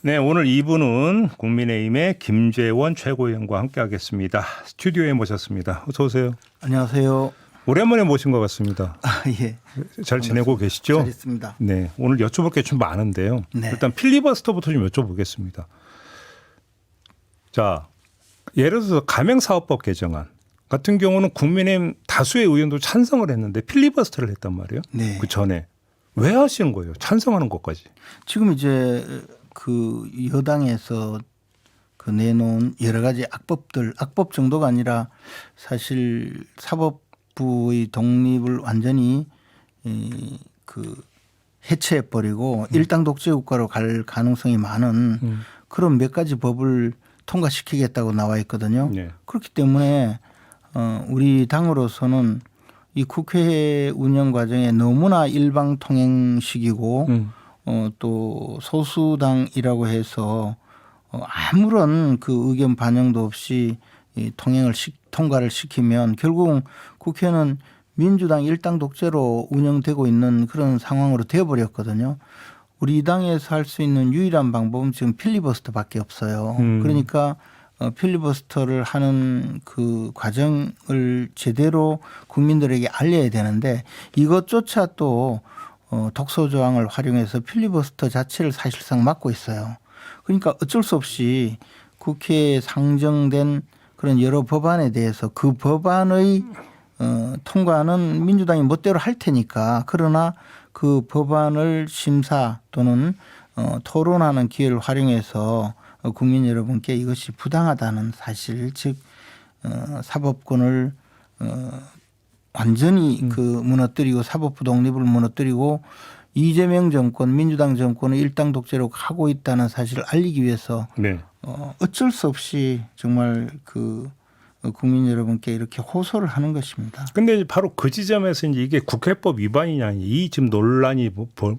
네, 오늘 2부는 국민의힘의 김재원 최고위원과 함께하겠습니다. 스튜디오에 모셨습니다. 어서 오세요. 안녕하세요. 오랜만에 모신 것 같습니다. 예. 잘 지내고 계시죠? 잘 있습니다. 네, 오늘 여쭤볼 게 좀 많은데요. 네. 일단 필리버스터부터 좀 여쭤보겠습니다. 자, 예를 들어서 가맹사업법 개정안 같은 경우는 국민의힘 다수의 의원도 찬성을 했는데 필리버스터를 했단 말이에요. 네. 그 전에 왜 하시는 거예요? 찬성하는 것까지. 지금 이제 그 여당에서 그 내놓은 여러 가지 악법들, 악법 정도가 아니라 사실 사법부의 독립을 완전히 그 해체해 버리고 일당 독재 국가로 갈 가능성이 많은 그런 몇 가지 법을 통과시키겠다고 나와 있거든요. 네. 그렇기 때문에 우리 당으로서는 이 국회 운영 과정에 너무나 일방통행식이고 또 소수당이라고 해서 아무런 그 의견 반영도 없이 이 통과를 시키면 결국은 국회는 민주당 일당 독재로 운영되고 있는 그런 상황으로 되어버렸거든요. 우리 당에서 할 수 있는 유일한 방법은 지금 필리버스터밖에 없어요. 그러니까 필리버스터를 하는 그 과정을 제대로 국민들에게 알려야 되는데 이것조차 또 독소 조항을 활용해서 필리버스터 자체를 사실상 막고 있어요. 그러니까 어쩔 수 없이 국회에 상정된 그런 여러 법안에 대해서 그 법안의 통과는 민주당이 멋대로 할 테니까 그러나 그 법안을 심사 또는 토론하는 기회를 활용해서 국민 여러분께 이것이 부당하다는 사실 즉 사법권을 완전히 그 무너뜨리고 사법부 독립을 무너뜨리고 이재명 정권 민주당 정권은 일당 독재로 가고 있다는 사실을 알리기 위해서 네. 어쩔 수 없이 정말 그 국민 여러분께 이렇게 호소를 하는 것입니다. 근데 바로 그 지점에서 이제 이게 국회법 위반이냐 이 지금 논란이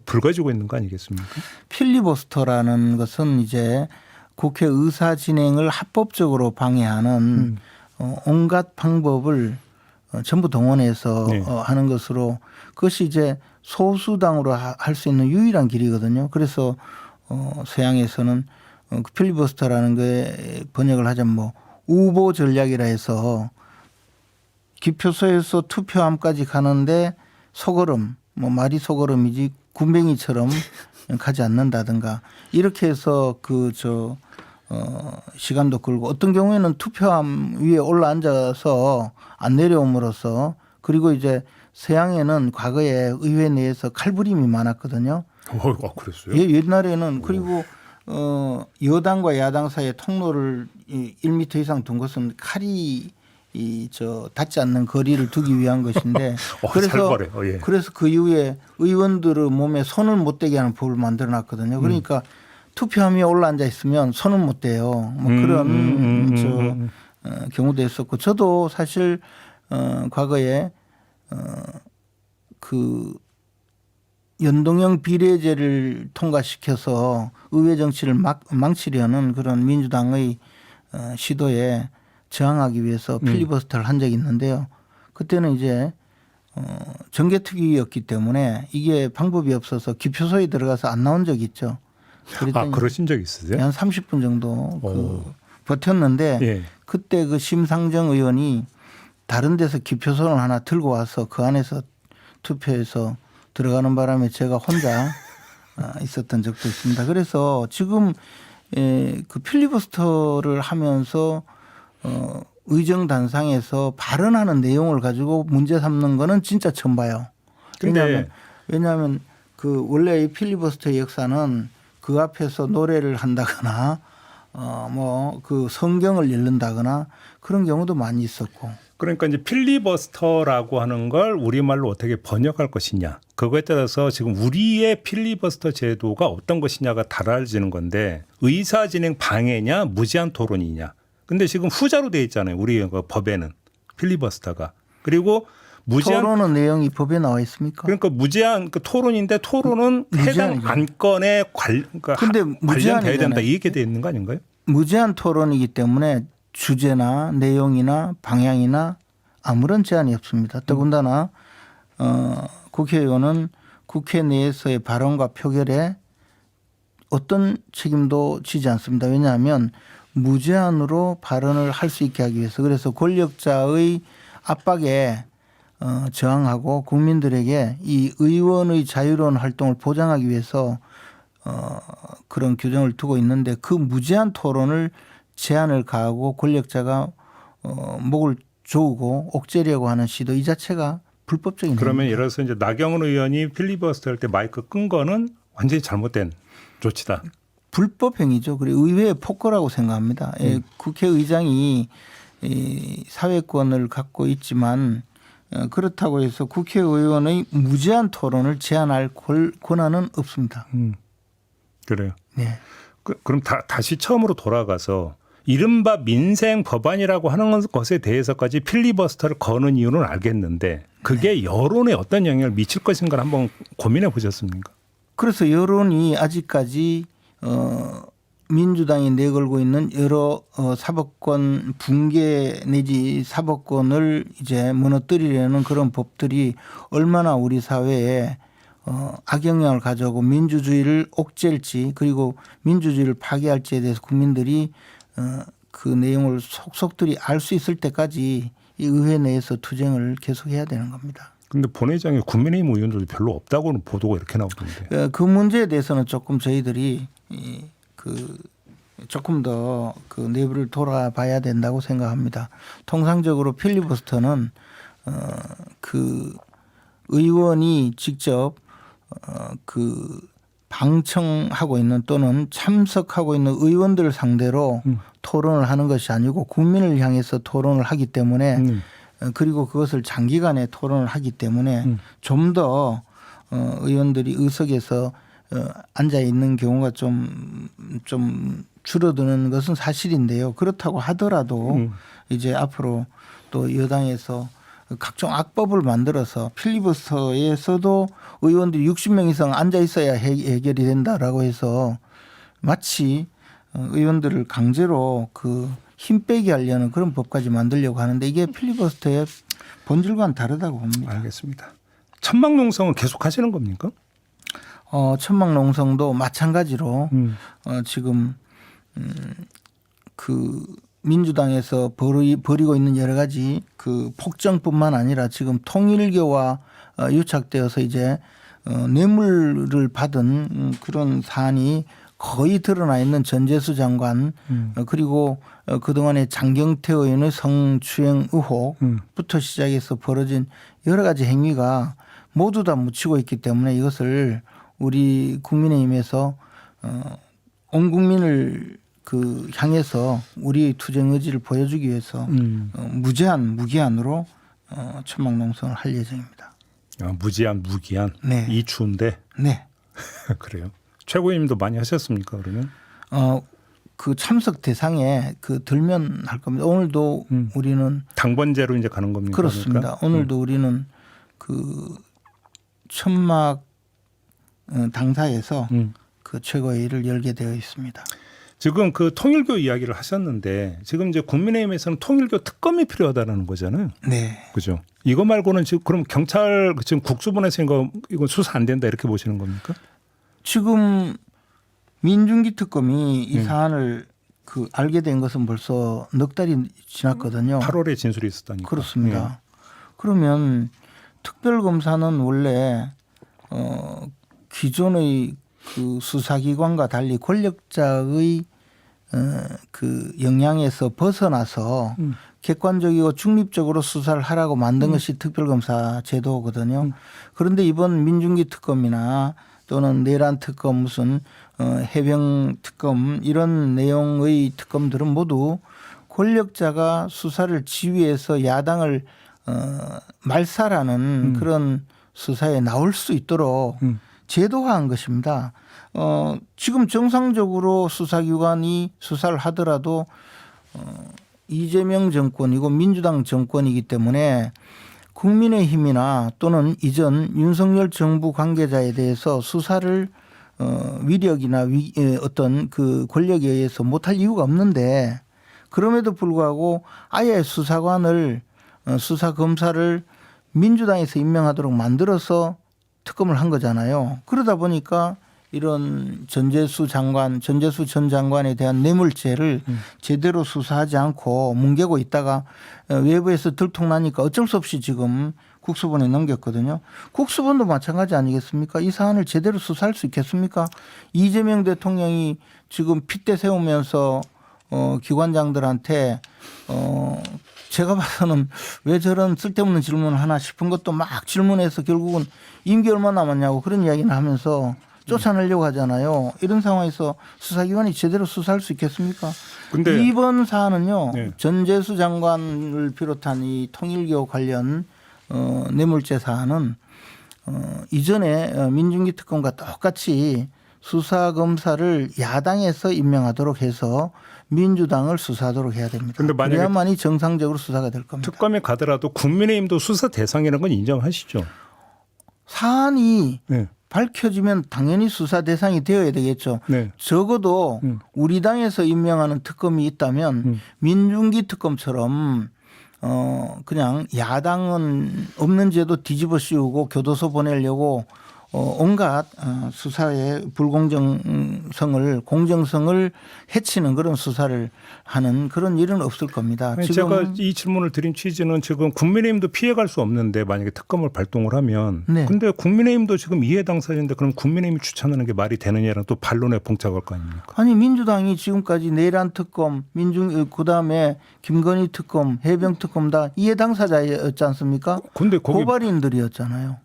불거지고 있는 거 아니겠습니까? 필리버스터라는 것은 이제 국회 의사 진행을 합법적으로 방해하는 온갖 방법을 전부 동원해서 네. 하는 것으로 그것이 이제 소수당으로 할 수 있는 유일한 길이거든요. 그래서 서양에서는 그 필리버스터라는 게 번역을 하자면 뭐 우보 전략이라 해서 기표소에서 투표함까지 가는데 소걸음 뭐 말이 소걸음이지 군뱅이처럼 가지 않는다든가 이렇게 해서 시간도 끌고 어떤 경우에는 투표함 위에 올라앉아서 안 내려옴으로써 그리고 이제 서양에는 과거에 의회 내에서 칼부림이 많았거든요. 그랬어요? 예, 옛날에는 그리고 여당과 야당 사이에 통로를 1m 이상 둔 것은 칼이 닿지 않는 거리를 두기 위한 것인데 그래서 그 이후에 의원들의 몸에 손을 못 대게 하는 법을 만들어 놨거든요. 그러니까 투표함이 올라앉아 있으면 손은 못 대요. 뭐 그런 경우도 있었고 저도 사실 과거에 그 연동형 비례제를 통과시켜서 의회 정치를 망치려는 그런 민주당의 시도에 저항하기 위해서 필리버스터를 한 적이 있는데요. 그때는 이제 정개특위였기 때문에 이게 방법이 없어서 기표소에 들어가서 안 나온 적이 있죠. 그러신 적 있으세요? 한 30분 정도 버텼는데 예. 그때 그 심상정 의원이 다른 데서 기표소를 하나 들고 와서 그 안에서 투표해서 들어가는 바람에 제가 혼자 있었던 적도 있습니다. 그래서 지금 그 필리버스터를 하면서 의정단상에서 발언하는 내용을 가지고 문제 삼는 거는 진짜 처음 봐요. 왜냐하면 그 원래 이 필리버스터의 역사는 그 앞에서 노래를 한다거나 뭐 그 성경을 읽는다거나 그런 경우도 많이 있었고. 그러니까 이제 필리버스터라고 하는 걸 우리말로 어떻게 번역할 것이냐. 그거에 따라서 지금 우리의 필리버스터 제도가 어떤 것이냐가 달라지는 건데 의사진행 방해냐 무제한 토론이냐. 근데 지금 후자로 돼 있잖아요. 우리 법에는 필리버스터가. 그리고 무제한 토론의 내용이 법에 나와 있습니까? 그러니까 무제한 그 토론인데 토론은 해당 안건에 관련돼야 된다. 이렇게 돼 있는 거 아닌가요? 무제한 토론이기 때문에 주제나 내용이나 방향이나 아무런 제한이 없습니다. 더군다나 국회의원은 국회 내에서의 발언과 표결에 어떤 책임도 지지 않습니다. 왜냐하면 무제한으로 발언을 할 수 있게 하기 위해서 그래서 권력자의 압박에 저항하고 국민들에게 이 의원의 자유로운 활동을 보장하기 위해서 그런 규정을 두고 있는데 그 무제한 토론을 제한을 가하고 권력자가 목을 조우고 옥죄려고 하는 시도 이 자체가 불법적인 그러면 행위입니다. 예를 들어서 이제 나경원 의원이 필리버스터 할 때 마이크 끈 거는 완전히 잘못된 조치다. 불법 행위죠. 그리고 의회의 폭거라고 생각합니다. 국회의장이 이 사회권을 갖고 있지만 그렇다고 해서 국회의원의 무제한 토론을 제한할 권한은 없습니다. 그래요. 네. 그럼 다시 처음으로 돌아가서 이른바 민생 법안이라고 하는 것에 대해서까지 필리버스터를 거는 이유는 알겠는데 그게 여론에 어떤 영향을 미칠 것인가를 한번 고민해 보셨습니까? 그래서 여론이 아직까지 민주당이 내걸고 있는 여러 사법권 붕괴 내지 사법권을 이제 무너뜨리려는 그런 법들이 얼마나 우리 사회에 악영향을 가져오고 민주주의를 옥죄일지 그리고 민주주의를 파괴할지에 대해서 국민들이 그 내용을 속속들이 알 수 있을 때까지 이 의회 내에서 투쟁을 계속해야 되는 겁니다. 근데 본회의장에 국민의힘 의원들도 별로 없다고는 보도가 이렇게 나오던데. 그 문제에 대해서는 조금 저희들이 조금 더 그 내부를 돌아봐야 된다고 생각합니다. 통상적으로 필리버스터는 그 의원이 직접 그 방청하고 있는 또는 참석하고 있는 의원들을 상대로 토론을 하는 것이 아니고 국민을 향해서 토론을 하기 때문에 그리고 그것을 장기간에 토론을 하기 때문에 좀 더 의원들이 의석에서 앉아 있는 경우가 좀 줄어드는 것은 사실인데요. 그렇다고 하더라도 이제 앞으로 또 여당에서 각종 악법을 만들어서 필리버스터에서도 의원들이 60명 이상 앉아 있어야 해결이 된다라고 해서 마치 의원들을 강제로 그 힘 빼게 하려는 그런 법까지 만들려고 하는데 이게 필리버스터의 본질과는 다르다고 봅니다. 알겠습니다. 천막농성을 계속 하시는 겁니까? 천막농성도 마찬가지로 지금 그 민주당에서 벌이고 있는 여러 가지 그 폭정뿐만 아니라 지금 통일교와 유착되어서 이제 뇌물을 받은 그런 사안이 거의 드러나 있는 전재수 장관 그리고 그동안에 장경태 의원의 성추행 의혹부터 시작해서 벌어진 여러 가지 행위가 모두 다 묻히고 있기 때문에 이것을 우리 국민의힘에서 온 국민을 그 향해서 우리 투쟁 의지를 보여주기 위해서 무기한으로 천막농성을 할 예정입니다. 무제한 무기한 네. 이 추운데. 네. 그래요. 최고위님도 많이 하셨습니까 그러면? 그 참석 대상에 그 들면 할 겁니다. 오늘도 우리는 당번제로 이제 가는 겁니까? 그렇습니다. 그러니까? 오늘도 우리는 그 천막 당사에서 그 최고회의를 열게 되어 있습니다. 지금 그 통일교 이야기를 하셨는데 지금 이제 국민의힘에서는 통일교 특검이 필요하다는 거잖아요. 네. 그죠? 이거 말고는 지금 그럼 경찰 지금 국수본에서 이거 수사 안 된다 이렇게 보시는 겁니까? 지금 민중기 특검이 이 사안을 그 알게 된 것은 벌써 넉 달이 지났거든요. 8월에 진술이 있었다니까. 그렇습니다. 그러면 특별검사는 원래 기존의 그 수사기관과 달리 권력자의 그 영향에서 벗어나서 객관적이고 중립적으로 수사를 하라고 만든 것이 특별검사 제도거든요. 그런데 이번 민중기 특검이나 또는 내란 특검 무슨 해병 특검 이런 내용의 특검들은 모두 권력자가 수사를 지휘해서 야당을 말살하는 그런 수사에 나올 수 있도록 제도화한 것입니다. 지금 정상적으로 수사기관이 수사를 하더라도 이재명 정권이고 민주당 정권이기 때문에 국민의힘이나 또는 이전 윤석열 정부 관계자에 대해서 수사를 위력이나 어떤 그 권력에 의해서 못할 이유가 없는데 그럼에도 불구하고 아예 수사관을 수사검사를 민주당에서 임명하도록 만들어서 특검을 한 거잖아요. 그러다 보니까 이런 전재수 전 장관에 대한 뇌물죄를 제대로 수사하지 않고 뭉개고 있다가 외부에서 들통나니까 어쩔 수 없이 지금 국수본에 넘겼거든요. 국수본도 마찬가지 아니겠습니까? 이 사안을 제대로 수사할 수 있겠습니까? 이재명 대통령이 지금 핏대 세우면서 기관장들한테 제가 봐서는 왜 저런 쓸데없는 질문을 하나 싶은 것도 막 질문해서 결국은 임기 얼마 남았냐고 그런 이야기를 하면서 쫓아내려고 하잖아요. 이런 상황에서 수사기관이 제대로 수사할 수 있겠습니까? 근데 이번 사안은요. 네. 전재수 장관을 비롯한 이 통일교 관련 뇌물죄 사안은 이전에 민중기 특검과 똑같이 수사검사를 야당에서 임명하도록 해서 민주당을 수사하도록 해야 됩니다. 근데 만약에 그래야만이 정상적으로 수사가 될 겁니다. 특검에 가더라도 국민의힘도 수사 대상이라는 건 인정하시죠? 사안이 네. 밝혀지면 당연히 수사 대상이 되어야 되겠죠. 네. 적어도 우리 당에서 임명하는 특검이 있다면 민중기 특검처럼 그냥 야당은 없는 죄도 뒤집어 씌우고 교도소 보내려고 온갖 수사의 불공정성을 공정성을 해치는 그런 수사를 하는 그런 일은 없을 겁니다. 제가 이 질문을 드린 취지는 지금 국민의힘도 피해갈 수 없는데 만약에 특검을 발동을 하면 네. 근데 국민의힘도 지금 이해 당사자인데 그럼 국민의힘이 추천하는 게 말이 되느냐랑 또 반론에 봉착할 거 아닙니까? 아니 민주당이 지금까지 내란 특검, 그다음에 김건희 특검, 해병 특검 다 이해 당사자였지 않습니까? 근데 거기 고발인들이었잖아요.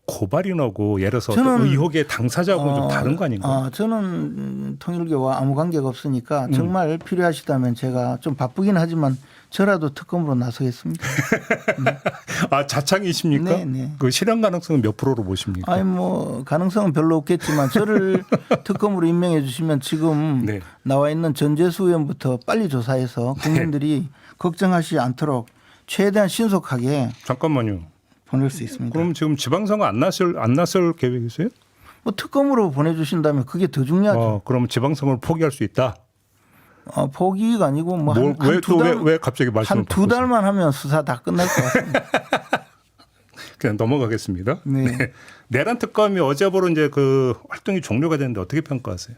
고발인하고 예를 들어서 저는 의혹의 당사자하고는 좀 다른 거 아닌가요? 저는 통일교와 아무 관계가 없으니까 정말 필요하시다면 제가 좀 바쁘긴 하지만 저라도 특검으로 나서겠습니다. 네. 아 자창이십니까? 네, 네. 그 실현 가능성은 몇 프로로 보십니까? 아니 뭐 가능성은 별로 없겠지만 저를 특검으로 임명해 주시면 지금 네. 나와 있는 전재수 의원부터 빨리 조사해서 국민들이 걱정하지 않도록 최대한 신속하게 잠깐만요. 보낼 수 있습니다. 그럼 지금 지방선거 안 나설 계획이세요? 뭐 특검으로 보내주신다면 그게 더 중요하죠. 그럼 지방선거를 포기할 수 있다. 포기가 아니고 뭐 왜 갑자기 말씀을 한 두 달만 하면 수사 다 끝날 것 같습니다. 그냥 넘어가겠습니다. 네. 네. 내란 특검이 어제부로 이제 그 활동이 종료가 됐는데 어떻게 평가하세요?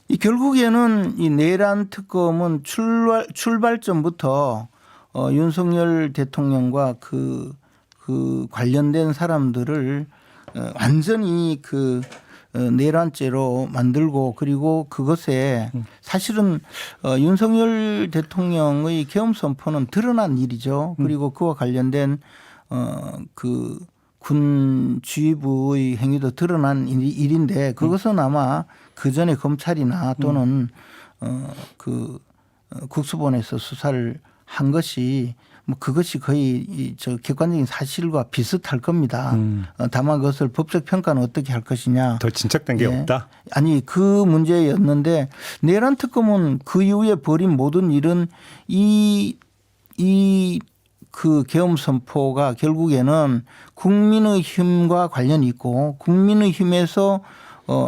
이 결국에는 이 내란 특검은 출발점부터 윤석열 대통령과 그 관련된 사람들을 완전히 그 내란죄로 만들고 그리고 그것에 사실은 윤석열 대통령의 계엄 선포는 드러난 일이죠. 그리고 그와 관련된 그 군 지휘부의 행위도 드러난 일인데 그것은 아마 그 전에 검찰이나 또는 그 국수본에서 수사를 한 것이 뭐 그것이 거의 저 객관적인 사실과 비슷할 겁니다. 다만 그것을 법적 평가는 어떻게 할 것이냐. 더 진척된 게 없다. 아니 그 문제였는데 내란 특검은 그 이후에 벌인 모든 일은 그 계엄 선포가 결국에는 국민의힘과 관련이 있고 국민의힘에서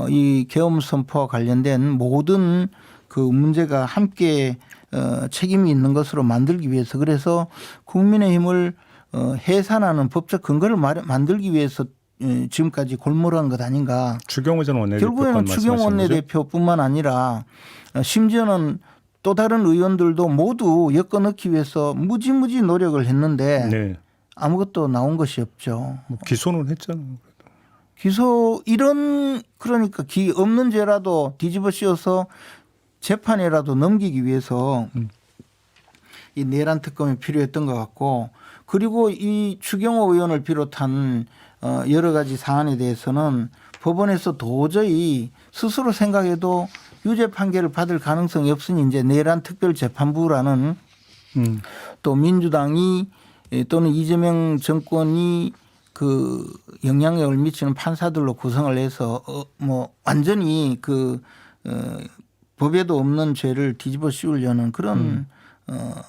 이 계엄 선포와 관련된 모든 그 문제가 함께 책임이 있는 것으로 만들기 위해서 그래서 국민의힘을 해산하는 법적 근거를 만들기 위해서 지금까지 골몰한 것 아닌가. 추경호 전 원내대표 결국에는 추경호 원내대표뿐만 아니라 심지어는 또 다른 의원들도 모두 엮어 넣기 위해서 무지무지 노력을 했는데 네. 아무것도 나온 것이 없죠. 뭐 기소는 했잖아요. 기소 이런 그러니까 없는 죄라도 뒤집어 씌워서 재판에라도 넘기기 위해서 이 내란 특검이 필요했던 것 같고 그리고 이 추경호 의원을 비롯한 여러 가지 사안에 대해서는 법원에서 도저히 스스로 생각해도 유죄 판결을 받을 가능성이 없으니 이제 내란 특별재판부라는 또 민주당이 또는 이재명 정권이 그 영향력을 미치는 판사들로 구성을 해서 뭐 완전히 그 법에도 없는 죄를 뒤집어 씌우려는 그런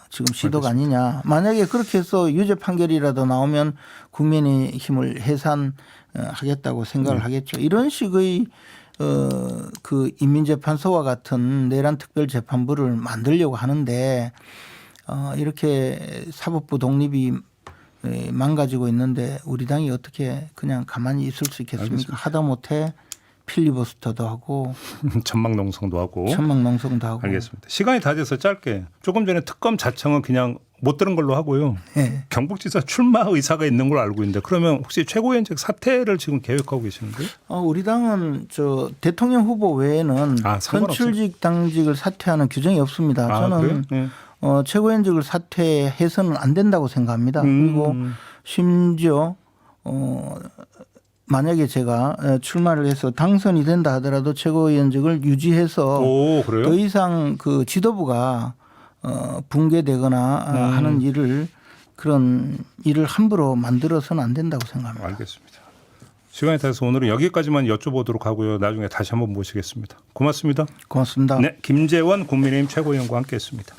지금 시도가 아니냐. 만약에 그렇게 해서 유죄 판결이라도 나오면 국민의힘을 해산하겠다고 생각을 하겠죠. 이런 식의 그 인민재판소와 같은 내란 특별재판부를 만들려고 하는데 이렇게 사법부 독립이 망가지고 있는데 우리 당이 어떻게 그냥 가만히 있을 수 있겠습니까? 알겠습니다. 하다못해 필리버스터도 하고 천막농성도 하고. 천막농성도 하고. 알겠습니다. 시간이 다 돼서 짧게. 조금 전에 특검 자청은 그냥 못 들은 걸로 하고요. 네. 경북지사 출마 의사가 있는 걸로 알고 있는데 그러면 혹시 최고위원직 사퇴를 지금 계획하고 계시는데요? 우리 당은 저 대통령 후보 외에는 상관없어요? 선출직 당직을 사퇴하는 규정이 없습니다. 저는 그래요? 네. 최고위원직을 사퇴해서는 안 된다고 생각합니다. 그리고 심지어 만약에 제가 출마를 해서 당선이 된다 하더라도 최고위원직을 유지해서 오, 그래요? 더 이상 그 지도부가 붕괴되거나 하는 그런 일을 함부로 만들어서는 안 된다고 생각합니다. 알겠습니다. 시간이 다 돼서 오늘은 여기까지만 여쭤보도록 하고요. 나중에 다시 한번 모시겠습니다. 고맙습니다. 고맙습니다. 네, 김재원 국민의힘 최고위원과 함께했습니다.